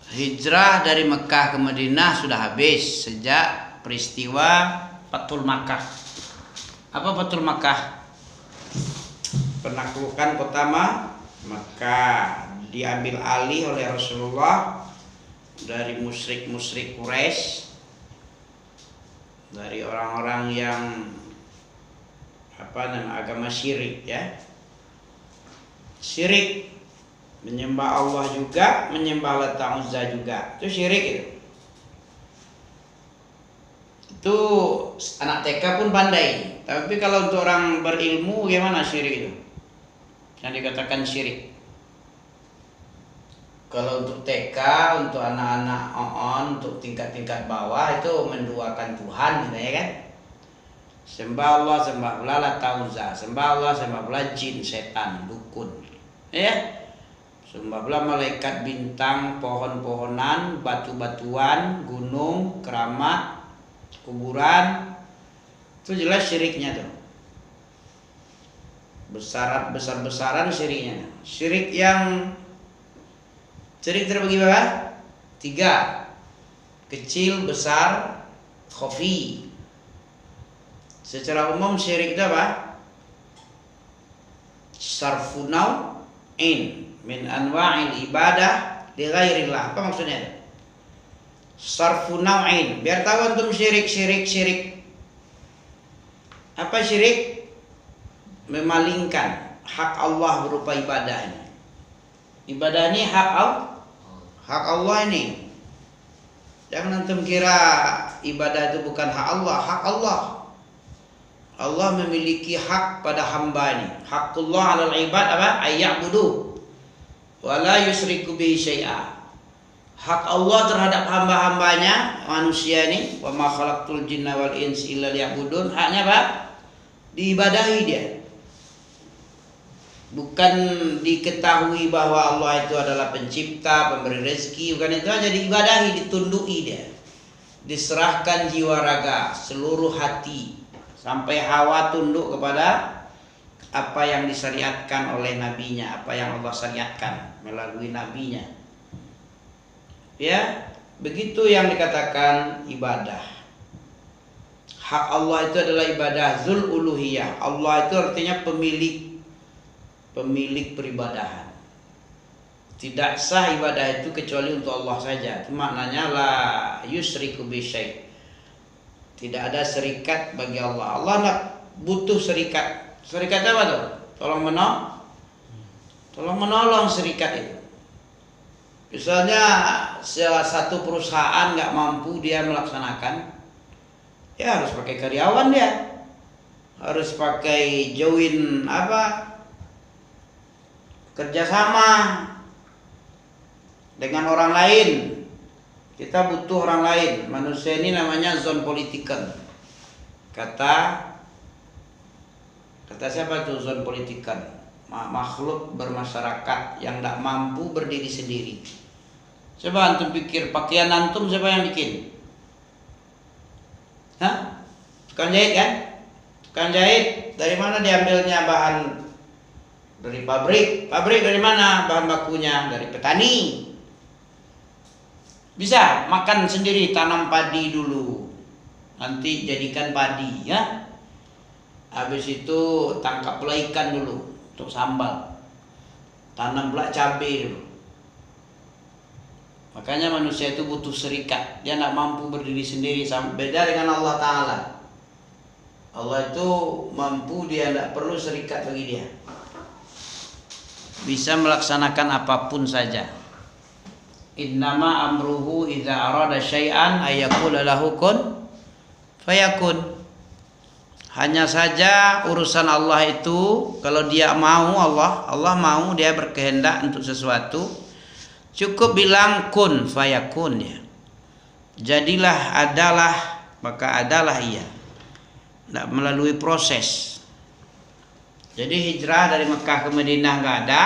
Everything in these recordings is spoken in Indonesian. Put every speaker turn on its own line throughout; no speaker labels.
Hijrah dari Mekah ke Madinah sudah habis sejak peristiwa Fathul Makkah. Apa Fathul Makkah? Penaklukan kota Makkah, diambil alih oleh Rasulullah dari musyrik-musyrik Quraisy, dari orang-orang yang agama syirik, ya. Syirik, menyembah Allah juga, menyembah Lata Uzza juga, itu syirik itu. Itu anak TK pun pandai. Tapi kalau untuk orang berilmu gimana syirik itu? Yang dikatakan syirik. Kalau untuk TK, untuk anak-anak untuk tingkat-tingkat bawah itu menduakan Tuhan gitu ya kan. Sembah Allah, sembah pula Lata Uzza, sembah Allah, sembah pula jin, setan, dukun. Ya. Sembah pula malaikat, bintang, pohon-pohonan, batu-batuan, gunung, keramat, kuburan. Itu jelas syiriknya tuh. Besar-besaran syiriknya. Syirik terbagi berapa? 3. Kecil, besar, khafi. Secara umum syirik itu apa? Sarfu naw'in min anwa'il ibadah li ghairillah. Apa maksudnya? Sarfu naw'in. Biar tahu antum syirik. Apa syirik? Memalingkan hak Allah berupa ibadah ini. Ibadah ini hak Allah ini. Jangan antum kira ibadah itu bukan hak Allah. Hak Allah. Allah memiliki hak pada hamba ini. Haqqullah 'alal ibad apa? Ayya'budu wa la yusyriku bihi syai'a. Hak Allah terhadap hamba-hambanya manusia ini, wa ma khalaqtul jinna wal insa illa liya'budun. Haknya apa? Diibadahi dia. Bukan diketahui bahwa Allah itu adalah pencipta, pemberi rezeki, bukan itu aja, diibadahi, ditundui dia. Diserahkan jiwa raga, seluruh hati, sampai Hawa tunduk kepada apa yang disyariatkan oleh nabinya, apa yang Allah syariatkan melalui nabinya. Ya, begitu yang dikatakan ibadah. Hak Allah itu adalah ibadah zul uluhiyah. Allah itu artinya pemilik peribadahan. Tidak sah ibadah itu kecuali untuk Allah saja. Itu maknanya la yusyriku bi syai'. Tidak ada serikat bagi Allah. Allah tidak butuh serikat. Serikat apa tuh? Tolong menolong serikat itu. Misalnya salah satu perusahaan nggak mampu dia melaksanakan, ya harus pakai karyawan dia, harus pakai join kerjasama dengan orang lain. Kita butuh orang lain. Manusia ini namanya zon politikan. Kata siapa tuh zon politikan? Makhluk bermasyarakat yang tidak mampu berdiri sendiri. Coba antum pikir, pakaian antum siapa yang bikin? Hah? Tukang jahit kan? Tukang jahit dari mana diambilnya bahan? Dari pabrik. Pabrik dari mana bahan bakunya? Dari petani. Bisa makan sendiri, tanam padi dulu, nanti jadikan padi, ya. Habis itu tangkap pula ikan dulu untuk sambal, tanam pula cabai dulu. Makanya manusia itu butuh serikat. Dia tidak mampu berdiri sendiri. Beda dengan Allah Ta'ala. Allah itu mampu, dia tidak perlu serikat bagi dia. Bisa melaksanakan apapun saja. Innama amruhu idza arada syai'an ayyaqula lahu kun fayakun. Hanya saja urusan Allah itu kalau dia mau, Allah mau, dia berkehendak untuk sesuatu, cukup bilang kun fayakun ya. Jadilah, adalah, maka adalah ia. Tidak melalui proses. Jadi hijrah dari Mekah ke Madinah enggak ada.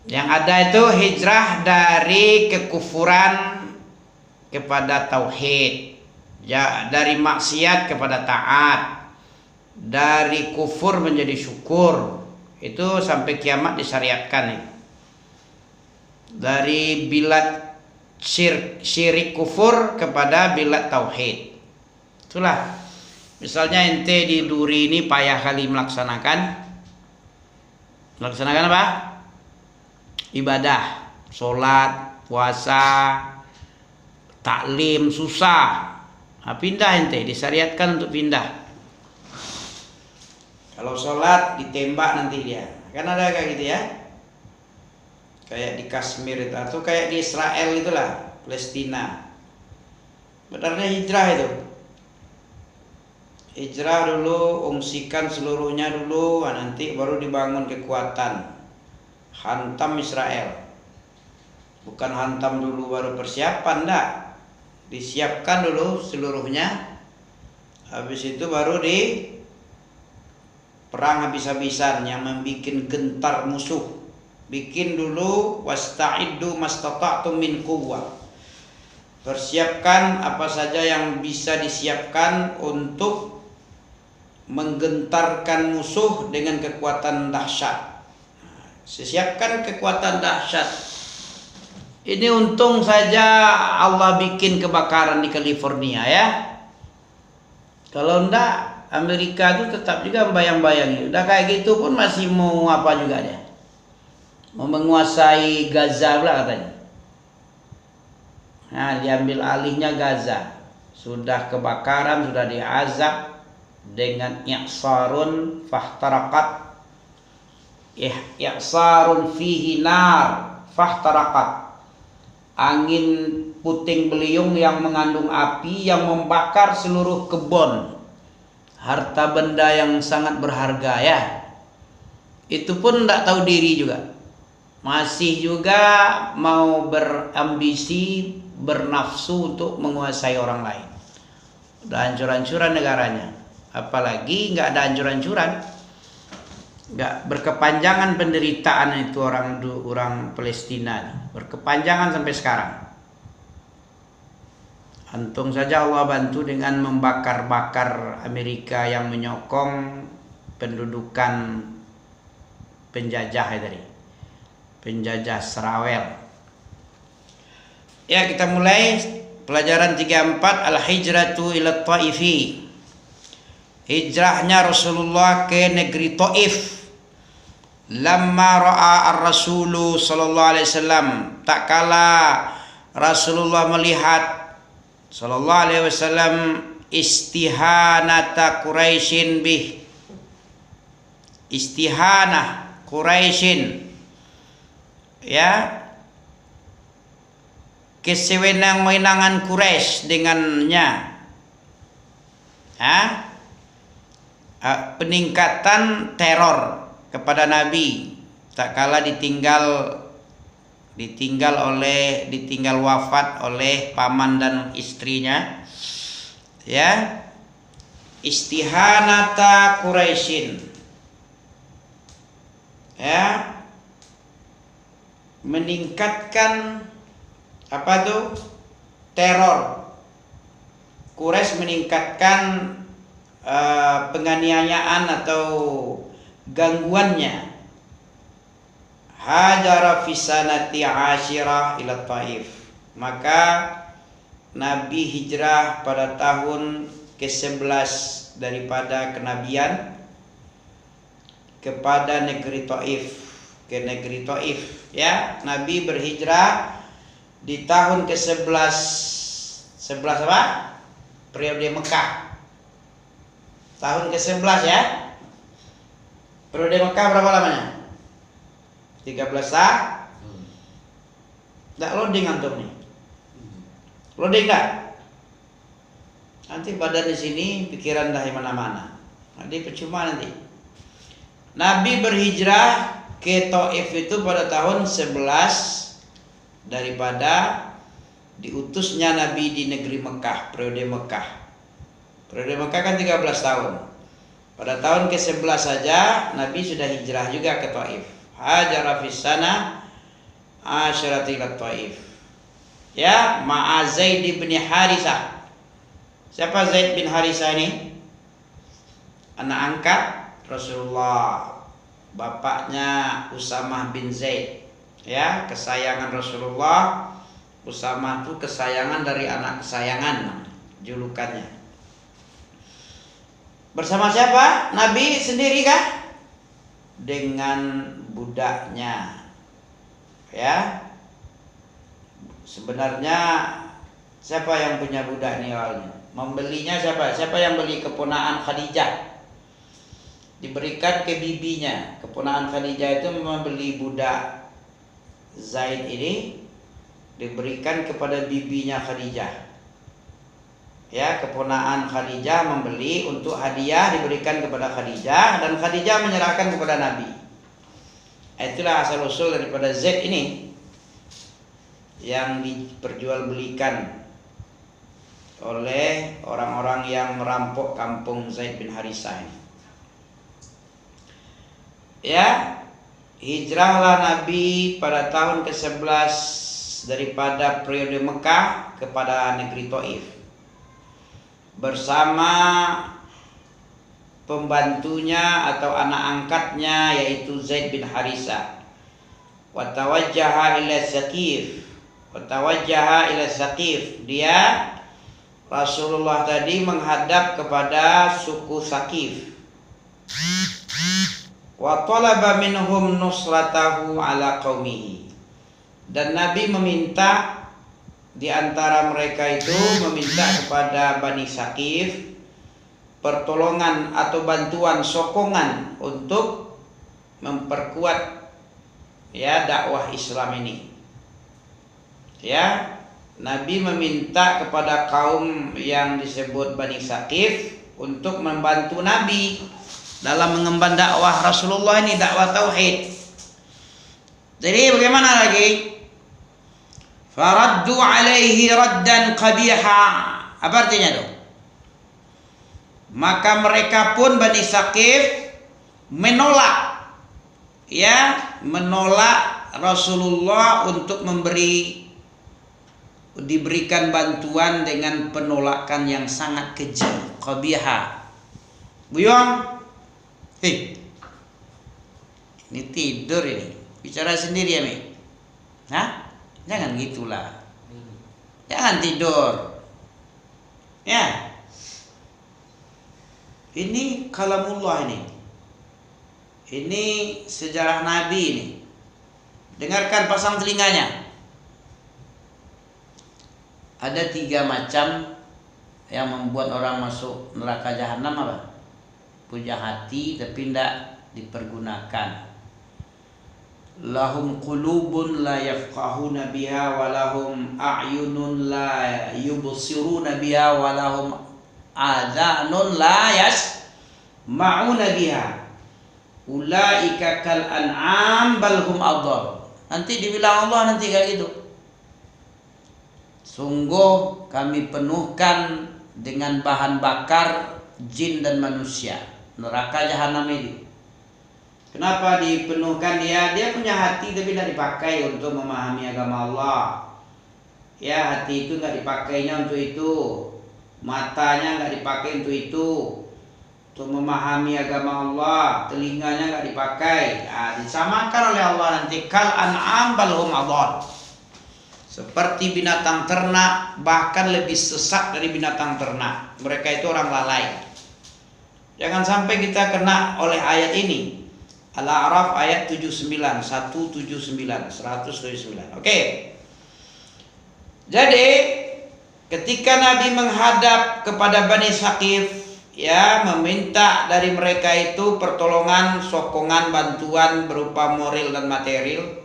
Yang ada itu hijrah dari kekufuran kepada tauhid, ya, dari maksiat kepada taat, dari kufur menjadi syukur. Itu sampai kiamat disyariatkan. dari bilad syirik kufur kepada bilad tauhid. Itulah, misalnya ente di Duri ini payah kali melaksanakan apa? Ibadah, sholat, puasa, taklim, susah. Nah, pindah ente, disyariatkan untuk pindah. Kalau sholat ditembak nanti dia, kan ada kayak gitu ya, kayak di Kashmir itu, atau kayak di Israel itulah, Palestina. Benarnya hijrah itu, hijrah dulu, ungsikan seluruhnya dulu, nanti baru dibangun kekuatan, hantam Israel. Bukan hantam dulu baru persiapan, enggak, disiapkan dulu seluruhnya, habis itu baru di perang habis-habisan yang membuat gentar musuh. Bikin dulu, wasta'iddu mastata'tum min quwwah. Persiapkan apa saja yang bisa disiapkan untuk menggentarkan musuh dengan kekuatan dahsyat. Siapkan kekuatan dahsyat. Ini untung saja Allah bikin kebakaran di California ya. Kalau enggak, Amerika itu tetap juga bayang-bayangi. Udah kayak gitu pun masih mau apa juga dia. Mau menguasai Gaza pula katanya. Nah, diambil alihnya Gaza. Sudah kebakaran, sudah diazab dengan i'sarun fahtarakat. I'sarun fihi nar fahtarakat. Angin puting beliung yang mengandung api yang membakar seluruh kebun. Harta benda yang sangat berharga ya. Itu pun tidak tahu diri juga. Masih juga mau berambisi, bernafsu untuk menguasai orang lain. Udah hancur-hancuran negaranya. Apalagi nggak ada hancur-hancuran, nggak berkepanjangan penderitaan itu orang Palestina, berkepanjangan sampai sekarang. Untung saja Allah bantu dengan membakar-bakar Amerika yang menyokong pendudukan penjajah tadi, penjajah Israel. Ya, kita mulai pelajaran 34, al-hijratu ila Taifi. Hijrahnya Rasulullah ke negeri Taif. Lamma ra'a ar-rasulu sallallahu alaihi wasallam, tak kala Rasulullah melihat sallallahu alaihi wasallam istihanata Quraisyin bih. Istihanah Quraisyin, ya, kesewenang-wenangan Quraisy dengannya, peningkatan teror kepada Nabi tak kala ditinggal wafat oleh paman dan istrinya, ya. Istihanata Quraisyin, ya, meningkatkan apa tuh? Teror. Quraisy meningkatkan penganiayaan atau gangguannya. Hajara fi sanati asyirah ila Taif. Maka Nabi hijrah pada tahun ke-11 daripada kenabian kepada negeri Taif, ke negeri Taif, ya. Nabi berhijrah di tahun ke-11 apa? Periode Mekah. Tahun ke-11 ya. Periode Mekah berapa lamanya? 13 tahun. Enggak loading antum nih. Loading enggak? Nanti badan di sini, pikiran dah di mana-mana. Nanti percuma nanti. Nabi berhijrah ke Taif itu pada tahun 11 daripada diutusnya Nabi di negeri Mekah, periode Mekah. Periode Mekah kan 13 tahun. Pada tahun ke-11 saja Nabi sudah hijrah juga ke Taif. Hajara fis sana asyarati ila Taif. Ya, ma'a Zaid bin Harisah. Siapa Zaid bin Harisah ini? Anak angkat Rasulullah, bapaknya Usamah bin Zaid, Ya, kesayangan Rasulullah. Usama itu kesayangan dari anak kesayangan, julukannya. Bersama siapa? Nabi sendiri kah? Dengan budaknya. Ya. Sebenarnya siapa yang punya budak ini awalnya? Membelinya siapa? Siapa yang beli? Keponaan Khadijah. Diberikan ke bibinya. Keponaan Khadijah itu membeli budak Zaid ini, diberikan kepada bibinya Khadijah. Ya, keponaan Khadijah membeli untuk hadiah, diberikan kepada Khadijah, dan Khadijah menyerahkan kepada Nabi. Itulah asal usul daripada Zaid ini yang diperjualbelikan oleh orang-orang yang merampok kampung Zaid bin Harisah ini. Ya, hijrahlah Nabi pada tahun ke-11 daripada periode Mekah kepada negeri Taif bersama pembantunya atau anak angkatnya yaitu Zaid bin Harisah. Wa tawajjaha ila Saqif. Dia Rasulullah tadi menghadap kepada suku Saqif. Wa talaba minhum nusratahu ala qaumihi. Dan Nabi meminta di antara mereka itu meminta kepada Bani Saqif pertolongan atau bantuan, sokongan untuk memperkuat ya dakwah Islam ini. Ya, Nabi meminta kepada kaum yang disebut Bani Saqif untuk membantu Nabi dalam mengemban dakwah Rasulullah ini, dakwah tauhid. Jadi bagaimana lagi? Faraddu alaihi raddan qabiha. Apa artinya itu? Maka mereka pun Bani Saqif menolak Rasulullah untuk diberikan bantuan dengan penolakan yang sangat keji, qabiha. Buyong, ini tidur ini, bicara sendiri ya, Mi? Hah? Jangan gitulah. Jangan tidur. Ya. Ini kalamullah ini. Ini sejarah Nabi ini. Dengarkan, pasang telinganya. Ada 3 macam yang membuat orang masuk neraka jahanam apa? Punya hati tapi tidak dipergunakan. Lahum qulubun la yafqahuna biha wa lahum a'yunun la yubsiruna biha wa lahum adhanun la yasma'una biha. Ulaika kal an'am bal hum adall. Nanti dibilang Allah nanti kayak gitu. Sungguh kami penuhkan dengan bahan bakar jin dan manusia neraka jahanam ini. Kenapa dipenuhkan dia? Dia punya hati tapi tidak dipakai untuk memahami agama Allah. Ya, hati itu nggak dipakainya untuk itu, matanya nggak dipakai untuk itu, untuk memahami agama Allah, telinganya nggak dipakai. Disamakan oleh Allah nanti kal an'am bal hum adall. Seperti binatang ternak, bahkan lebih sesat dari binatang ternak. Mereka itu orang lalai. Jangan sampai kita kena oleh ayat ini. Al-A'raf ayat 79, 179. Oke. Jadi ketika Nabi menghadap kepada Bani Saqif, ya, meminta dari mereka itu pertolongan, sokongan, bantuan berupa moral dan material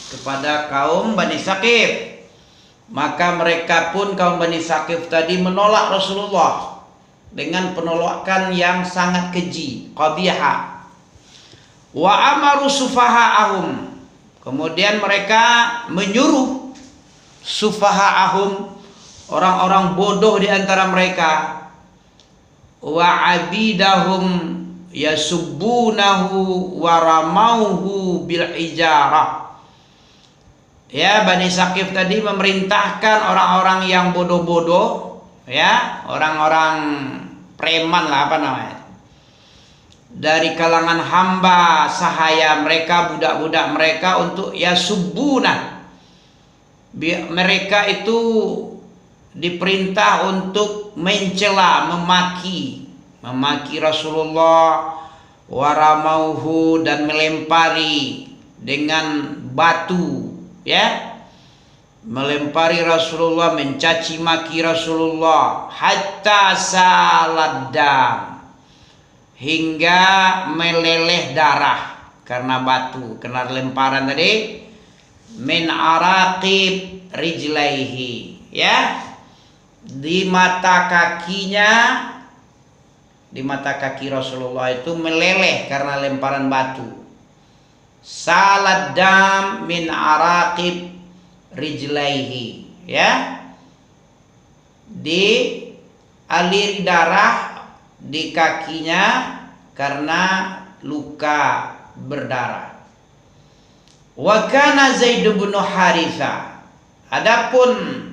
kepada kaum Bani Saqif, maka mereka pun kaum Bani Saqif tadi menolak Rasulullah dengan penolakan yang sangat keji, qabiha. Wa amaru sufaha'ahum. Kemudian mereka menyuruh sufaha'ahum, orang-orang bodoh di antara mereka, wa abidahum yasubbunahu wa ramauhu bil ijarah. Ya, Bani Saqif tadi memerintahkan orang-orang yang bodoh-bodoh, ya, orang-orang preman lah, apa namanya, dari kalangan hamba sahaya mereka, budak-budak mereka, untuk yasubbuna. Mereka itu diperintah untuk mencela, memaki Rasulullah, waramauhu, dan melempari dengan batu, ya, melempari Rasulullah, mencaci maki Rasulullah, hatta saladam, hingga meleleh darah karena batu, karena lemparan tadi, min araqib rijlaihi, ya, di mata kakinya, di mata kaki Rasulullah itu meleleh karena lemparan batu. Saladam min araqib rijlaihi, ya, di aliri darah di kakinya karena luka berdarah. Wa kana Zaid bin Haritha, adapun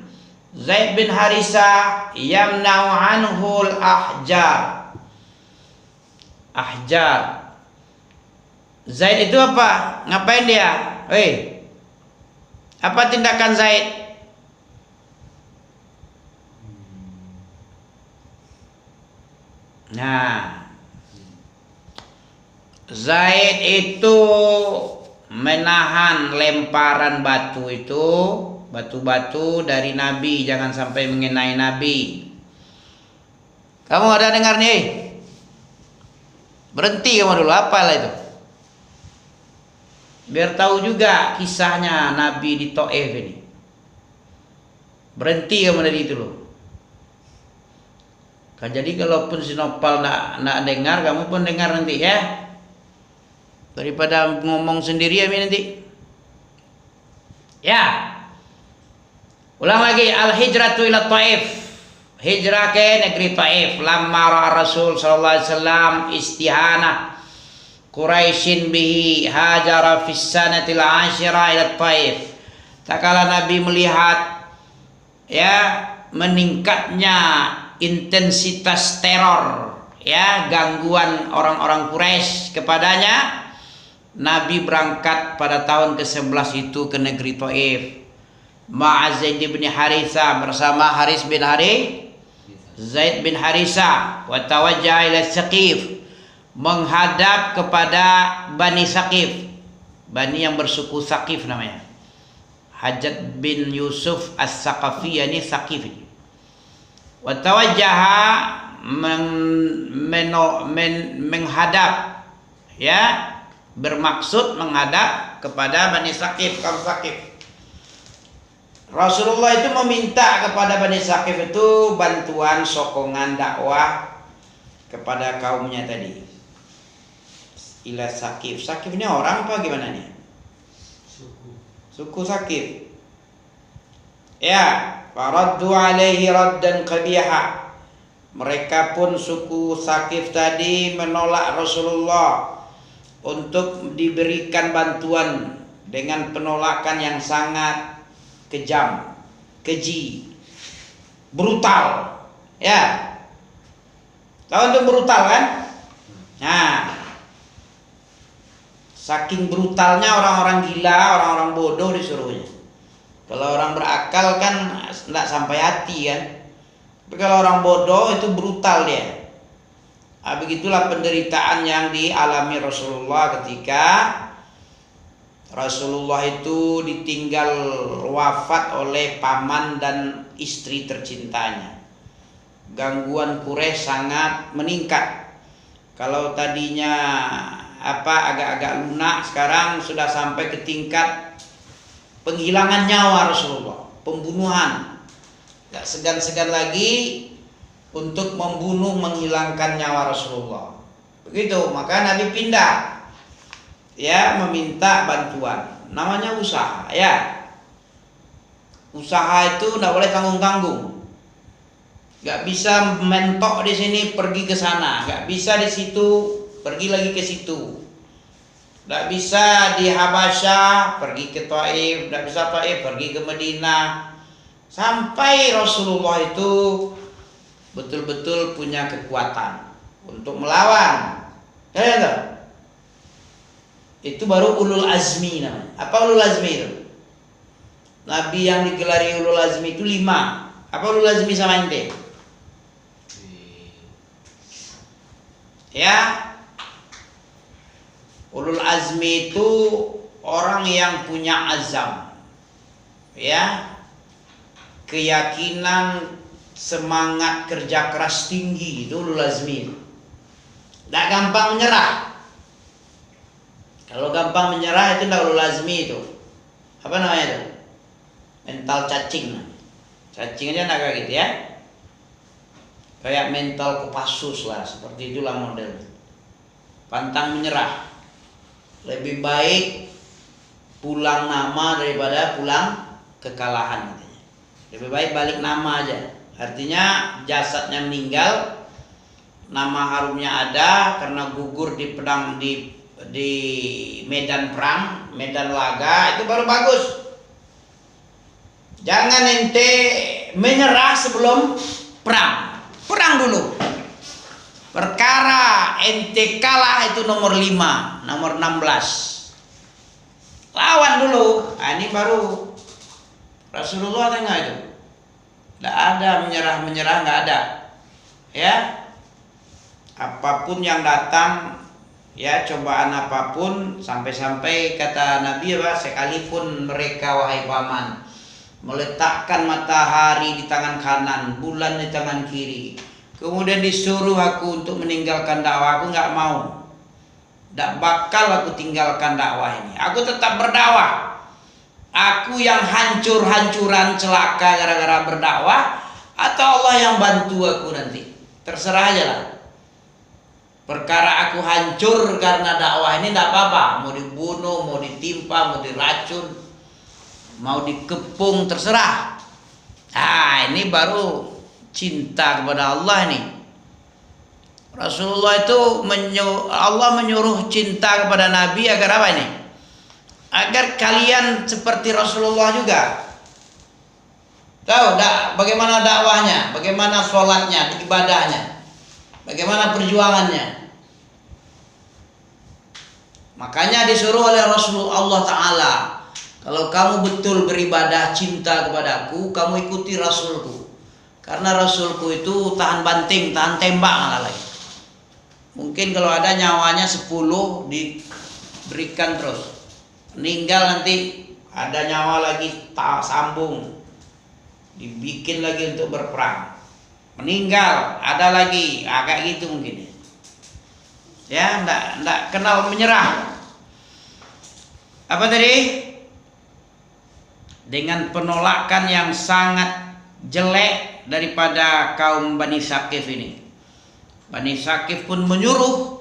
Zaid bin Haritha, yamna'u anhul ahjar. Ahjar. Zaid itu apa? Ngapain dia? Apa tindakan Zaid? Nah, Zaid itu menahan lemparan batu itu, batu-batu dari Nabi, jangan sampai mengenai Nabi. Kamu ada dengar nih? Berhenti kamu dulu, apalah itu. Biar tahu juga kisahnya Nabi di Taif ini. Berhenti kamu dari itu loh. Jadi kalaupun si Nopal nak dengar, kamu pun dengar nanti ya. Daripada ngomong sendiri ya nanti. Ya. Ulang lagi, al-hijratu ila Taif. Hijrah ke negeri Taif. Lamma ra'a Rasul sallallahu alaihi wasallam istihana Quraisyin bihi hajara fis sanatil ashira ila Taif. Tak kala Nabi melihat, ya, meningkatnya intensitas teror, ya, gangguan orang-orang Quraisy kepadanya, Nabi berangkat pada tahun ke-11 itu ke negeri Taif. Ma'a Zaid bin Haritha, bersama Zaid bin Haritha, wa tawajjaha ila Saqif, menghadap kepada Bani Saqif, Bani yang bersuku Saqif namanya. Hajjaj bin Yusuf As-Saqafi, yani Saqif. Wa tawajjaha, menghadap, ya, bermaksud menghadap kepada Bani Saqif, kaum Saqif. Rasulullah itu meminta kepada Bani Saqif itu bantuan, sokongan, dakwah kepada kaumnya tadi. Ila Saqif. Saqif ini orang apa gimana nih? Suku Saqif. Ya, faraddu alaihi raddan qabiha. Mereka pun suku Saqif tadi menolak Rasulullah untuk diberikan bantuan dengan penolakan yang sangat kejam, keji, brutal, ya. Tahu itu brutal kan? Nah, saking brutalnya orang-orang gila, orang-orang bodoh disuruhnya. Kalau orang berakal kan tidak sampai hati kan. Tapi kalau orang bodoh itu brutal dia. Nah, begitulah penderitaan yang dialami Rasulullah ketika Rasulullah itu ditinggal wafat oleh paman dan istri tercintanya. Gangguan Quraisy sangat meningkat. Kalau tadinya agak-agak lunak, sekarang sudah sampai ke tingkat penghilangan nyawa Rasulullah, pembunuhan. Tidak segan-segan lagi untuk membunuh, menghilangkan nyawa Rasulullah. Begitu, maka Nabi pindah, ya, meminta bantuan. Namanya usaha, ya. Usaha itu tidak boleh tanggung-tanggung. Gak bisa mentok di sini pergi ke sana, gak bisa di situ pergi lagi ke situ. Gak bisa di Habasyah pergi ke Taif, gak bisa Taif pergi ke Madinah. Sampai Rasulullah itu betul-betul punya kekuatan untuk melawan, Kalian tahu? Itu baru ulul azmi namanya. Apa ulul azmi itu? Nabi yang digelari ulul azmi itu 5. Apa ulul azmi sama ente? Ya, ulul azmi itu orang yang punya azam, ya, keyakinan, semangat kerja keras tinggi, itu ulul azmi. Tidak gampang menyerah. Kalau gampang menyerah itu tidak ulul azmi itu. Apa namanya itu? Mental cacing. Cacing aja tidak kayak gitu ya. Kayak mental Kopassus lah, seperti itulah model. Pantang menyerah. Lebih baik pulang nama daripada pulang kekalahan katanya. Lebih baik balik nama aja. Artinya jasadnya meninggal, nama harumnya ada karena gugur di pedang di medan perang, medan laga, itu baru bagus. Jangan ente menyerah sebelum perang. Perang dulu. Perkara ente kalah itu nomor 5, nomor 16. Lawan dulu. Nah, ini baru Rasulullah tengah itu. Tidak ada menyerah-menyerah, nggak ada. Ya. Apapun yang datang, ya, cobaan apapun, sampai-sampai kata Nabi, apa, sekalipun mereka, wahai paman, meletakkan matahari di tangan kanan, bulan di tangan kiri, kemudian disuruh aku untuk meninggalkan dakwah, aku nggak mau. Tidak bakal aku tinggalkan dakwah ini. Aku tetap berdakwah. Aku yang hancur-hancuran celaka gara-gara berdakwah, atau Allah yang bantu aku nanti. Terserah aja lah. Perkara aku hancur karena dakwah ini tidak apa-apa. Mau dibunuh, mau ditimpa, mau diracun, mau dikepung, terserah. Nah, ini baru cinta kepada Allah nih. Rasulullah itu Allah menyuruh cinta kepada Nabi agar apa ini? Agar kalian seperti Rasulullah juga. Tahu bagaimana dakwahnya, bagaimana sholatnya, ibadahnya, bagaimana perjuangannya. Makanya disuruh oleh Rasulullah Ta'ala, kalau kamu betul beribadah cinta kepadaku, kamu ikuti Rasulku. Karena Rasulku itu tahan banting, tahan tembak malah lagi. Mungkin kalau ada nyawanya 10 diberikan terus. Meninggal nanti ada nyawa lagi, sambung. Dibikin lagi untuk berperang. Meninggal, ada lagi, agak gitu mungkin. Ya, enggak kenal menyerah. Apa tadi? Dengan penolakan yang sangat jelek daripada kaum Bani Saqif ini. Bani Saqif pun menyuruh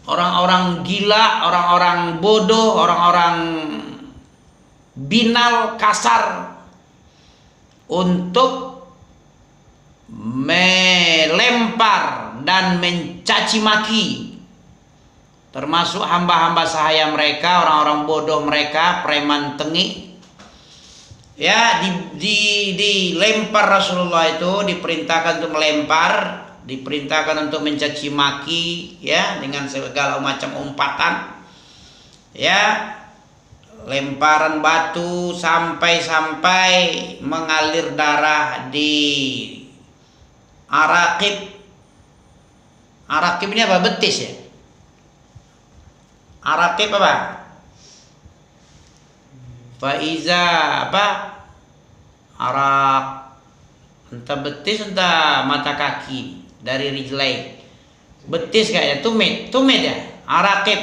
orang-orang gila, orang-orang bodoh, orang-orang binal, kasar untuk melempar dan mencaci maki termasuk hamba-hamba sahaya mereka, orang-orang bodoh mereka, preman tengik. Ya, dilempar Rasulullah itu, diperintahkan untuk melempar, diperintahkan untuk mencaci maki, ya, dengan segala macam umpatan, ya, lemparan batu sampai mengalir darah di Araqib. Araqib ini apa? Betis ya? Araqib apa? Faiza apa? Arak, entah betis entah mata kaki dari rijlai. Betis kayaknya, tumit ya, Araqib.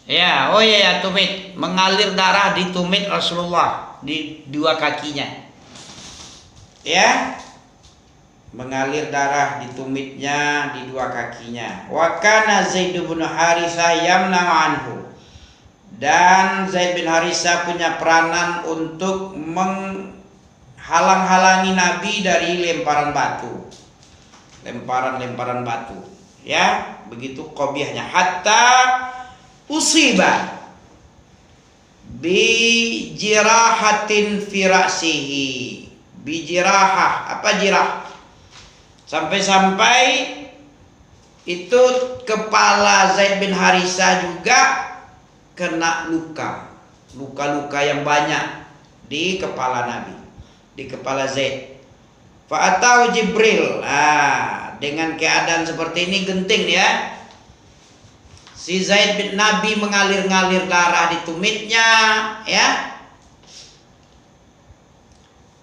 Ya, oh ya, tumit, mengalir darah di tumit Rasulullah, di dua kakinya. Ya, mengalir darah di tumitnya, di dua kakinya. Wa kana Zaid bin Haritsah yamna'u anhu. Dan Zaid bin Haritsah punya peranan untuk menghalang-halangi Nabi dari lemparan batu. Lemparan batu. Ya, begitu qabiahnya. Hatta usiba bi jirahatin fi ra'sihi. Bi jirahah, apa jirah? Sampai-sampai itu kepala Zaid bin Harisah juga kena luka-luka yang banyak di kepala Nabi, di kepala Zaid. Fa'atau Jibril. Dengan keadaan seperti ini genting ya. Si Zaid bin Nabi mengalir-ngalir darah di tumitnya, ya.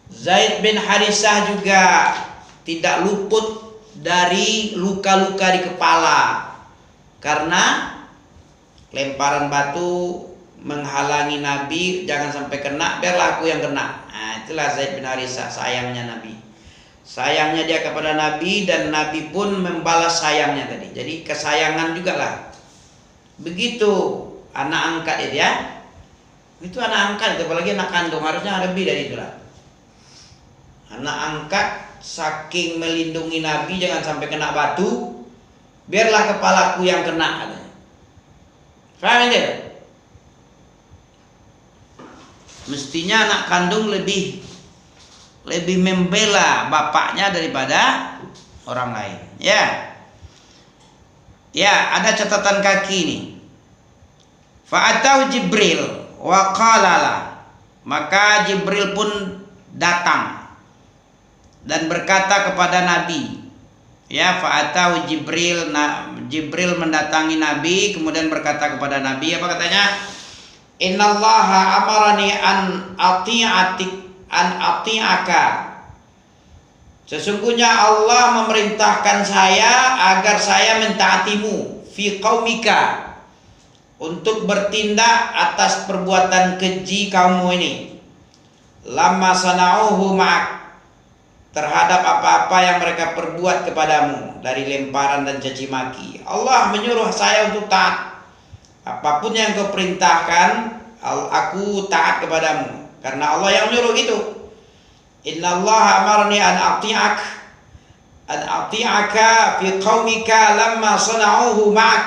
Zaid bin Harisah juga tidak luput dari luka-luka di kepala karena lemparan batu menghalangi Nabi jangan sampai kena, biarlah aku yang kena. Itulah Zaid bin Harisah, sayangnya Nabi. Sayangnya dia kepada Nabi dan Nabi pun membalas sayangnya tadi. Jadi kesayangan juga lah. Begitu anak angkat itu ya. Itu anak angkat, apalagi anak kandung, harusnya lebih dari itulah. Anak angkat saking melindungi Nabi jangan sampai kena batu, biarlah kepalaku yang kena katanya. Paham tidak? Mestinya anak kandung lebih membela bapaknya daripada orang lain. Ya, ada catatan kaki nih. Fa'atau Jibril wa qalalah. Maka Jibril pun datang dan berkata kepada Nabi. Ya, fa'atau Jibril, Jibril mendatangi Nabi kemudian berkata kepada Nabi, apa katanya? Innallaha amarani an ati'aka. Sesungguhnya Allah memerintahkan saya agar saya mentaatimu fi qaumika, untuk bertindak atas perbuatan keji kaummu ini. Lama sana'uhu ma'ak, terhadap apa-apa yang mereka perbuat kepadamu dari lemparan dan caci maki. Allah menyuruh saya untuk taat. Apapun yang kau perintahkan, aku taat kepadamu, karena Allah yang menyuruh itu. Innallaha amarni an ati'aka fi qaumika lamma sana'uhu ma'ak.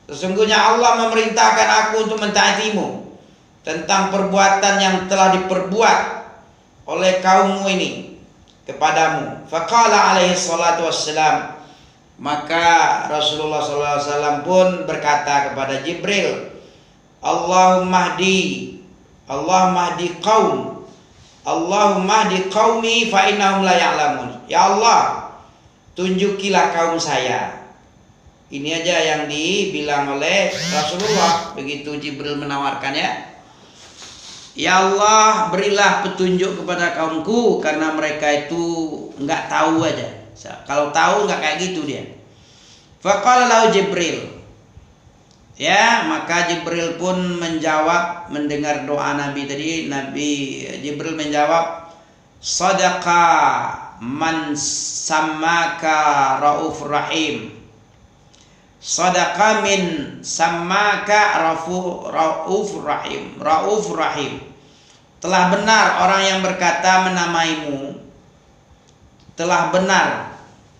Sesungguhnya Allah memerintahkan aku untuk mentaatimu tentang perbuatan yang telah diperbuat oleh kaummu ini kepadamu. Faqala alaihi salatu wassalam, maka Rasulullah SAW pun berkata kepada Jibril, Allahumma hdi qaumi fa innahum la ya'lamun. Ya Allah, tunjukilah kaum saya. Ini aja yang dibilang oleh Rasulullah begitu Jibril menawarkannya. Ya Allah, berilah petunjuk kepada kaumku karena mereka itu enggak tahu aja. Kalau tahu enggak kayak gitu dia. Faqala lahu Jibril. Ya, maka Jibril pun menjawab, mendengar doa Nabi tadi, Nabi Jibril menjawab, sadaqa man sammaka rauf rahim. Sadaqa min sammaka rauf rahim. Telah benar orang yang berkata menamaimu. Telah benar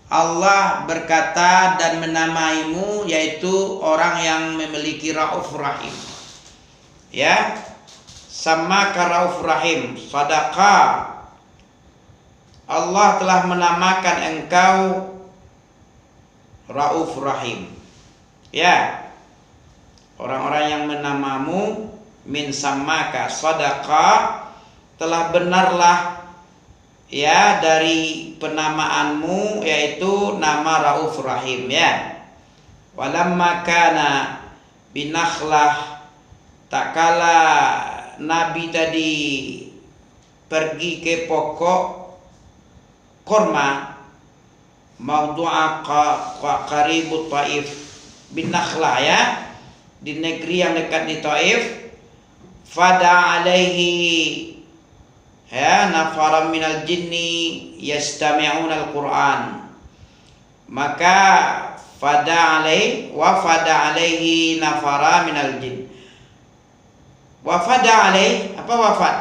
Allah berkata dan menamaimu, yaitu orang yang memiliki rauf rahim. Ya, sammaka rauf rahim. Sadaqa, Allah telah menamakan engkau rauf rahim. Ya, orang-orang yang menamamu min sammaka sadaqa, telah benarlah ya dari penamaanmu, yaitu nama rauf rahim. Ya, walamma kana binakhlah, tak kala Nabi tadi pergi ke pokok korma maudu'a qaribut Taif bin Nakhlah, ya, di negeri yang dekat di Taif. Fada alaihi ya nafaram minal jinni yastami'una al-Qur'an. Maka fada alaihi nafara minal jin. Wafada alaihi, apa wafat?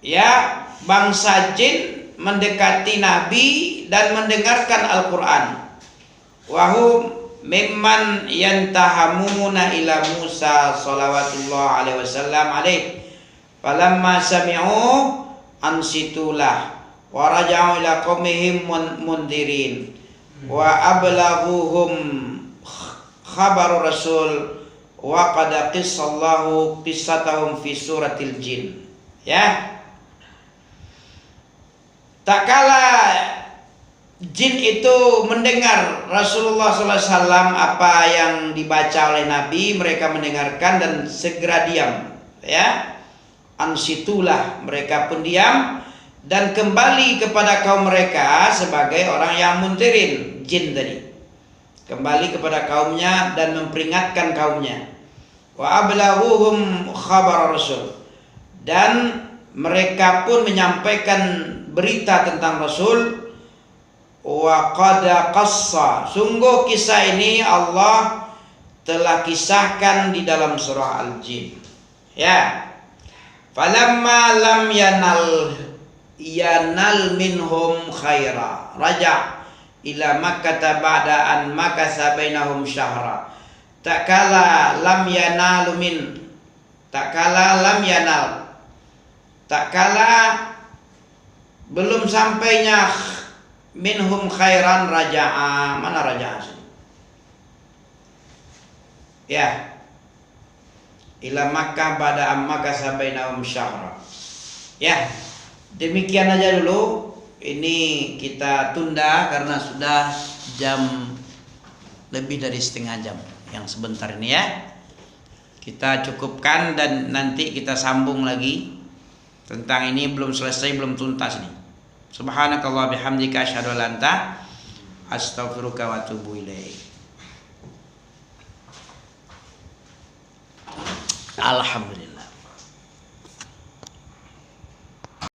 Ya, bangsa jin mendekati Nabi dan mendengarkan Al-Quran. Wahum mimman yantahamuna ila Musa salawatullah alaihi wasallam alaih. Falamma sami'u ansitulah wa raja'u ila qaumihim mundirin wa ablaghuhum khabar rasul wa qad qissallahu qissatahum fi suratil jin. Ya, tak kala jin itu mendengar Rasulullah SAW apa yang dibaca oleh Nabi, mereka mendengarkan dan segera diam. Ya, ansitulah, mereka pun diam dan kembali kepada kaum mereka sebagai orang yang muntirin. Jin tadi kembali kepada kaumnya dan memperingatkan kaumnya. Wa ablaghuhum khabar rasul, dan mereka pun menyampaikan berita tentang Rasul. Wa qad qassa, sungguh kisah ini Allah telah kisahkan di dalam surah Al-Jin. Ya, falamma lam yanal minhum khaira raja ila Makkah ba'da an makasa bainahum syahra. Tak kala lam yanal, belum sampainya minhum khairan raja'a. Mana raja'a sini? Ya, ila Makkah ba'da am makasa bainahum syahra. Ya, demikian aja dulu. Ini kita tunda karena sudah jam lebih dari setengah jam yang sebentar ini ya. Kita cukupkan dan nanti kita sambung lagi tentang ini, belum selesai, belum tuntas nih. Subhanakallah bihamdika asyhadu an la ilaha illa anta astaghfiruka wa atubu ilaik. Alhamdulillah.